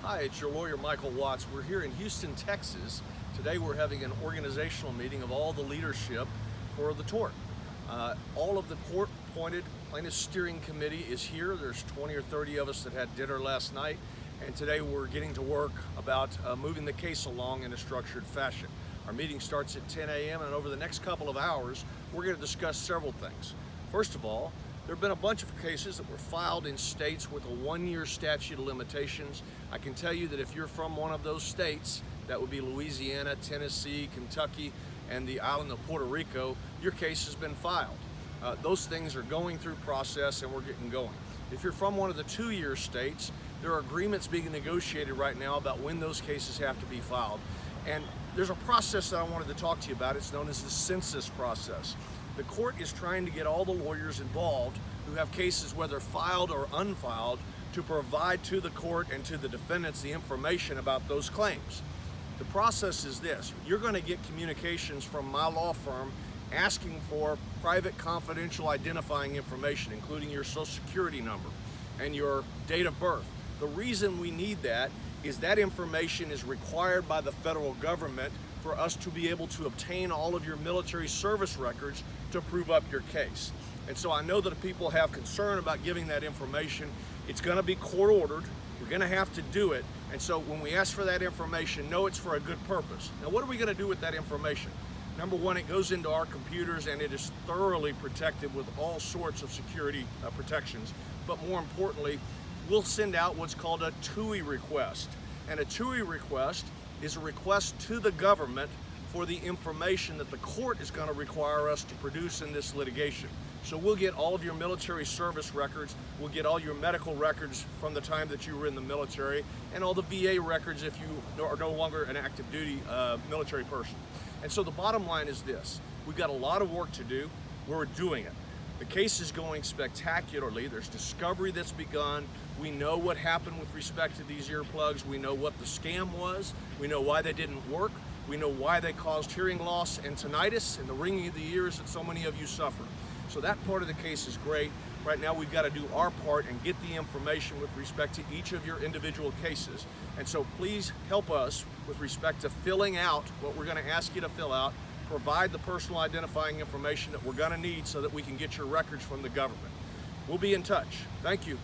Hi, it's your lawyer Michael Watts. We're here in Houston, Texas. Today we're having an organizational meeting of all the leadership for the tort. All of the court-appointed plaintiff steering committee is here. There's 20 or 30 of us that had dinner last night, and today we're getting to work about moving the case along in a structured fashion. Our meeting starts at 10 a.m. and over the next couple of hours we're going to discuss several things. First of all, there have been a bunch of cases that were filed in states with a one-year statute of limitations. I can tell you that if you're from one of those states, that would be Louisiana, Tennessee, Kentucky, and the island of Puerto Rico, your case has been filed. Those things are going through process and we're getting going. If you're from one of the two-year states, there are agreements being negotiated right now about when those cases have to be filed. And there's a process that I wanted to talk to you about. It's known as the census process. The court is trying to get all the lawyers involved who have cases, whether filed or unfiled, to provide to the court and to the defendants the information about those claims. The process is this: you're going to get communications from my law firm asking for private, confidential identifying information, including your social security number and your date of birth. The reason we need that is that information is required by the federal government for us to be able to obtain all of your military service records to prove up your case. And so I know that people have concern about giving that information. It's going to be court ordered. We're going to have to do it. And so when we ask for that information, know it's for a good purpose. Now, what are we going to do with that information? Number one, it goes into our computers and it is thoroughly protected with all sorts of security protections. But more importantly, we'll send out what's called a TUI request. And a TUI request is a request to the government for the information that the court is going to require us to produce in this litigation. So we'll get all of your military service records, we'll get all your medical records from the time that you were in the military, and all the VA records if you are no longer an active duty military person. And so the bottom line is this: we've got a lot of work to do. We're doing it. The case is going spectacularly. There's discovery that's begun. We know what happened with respect to these earplugs. We know what the scam was. We know why they didn't work. We know why they caused hearing loss and tinnitus and the ringing of the ears that so many of you suffer. So that part of the case is great. Right now we've got to do our part and get the information with respect to each of your individual cases. And so please help us with respect to filling out what we're going to ask you to fill out. Provide the personal identifying information that we're going to need so that we can get your records from the government. We'll be in touch. Thank you.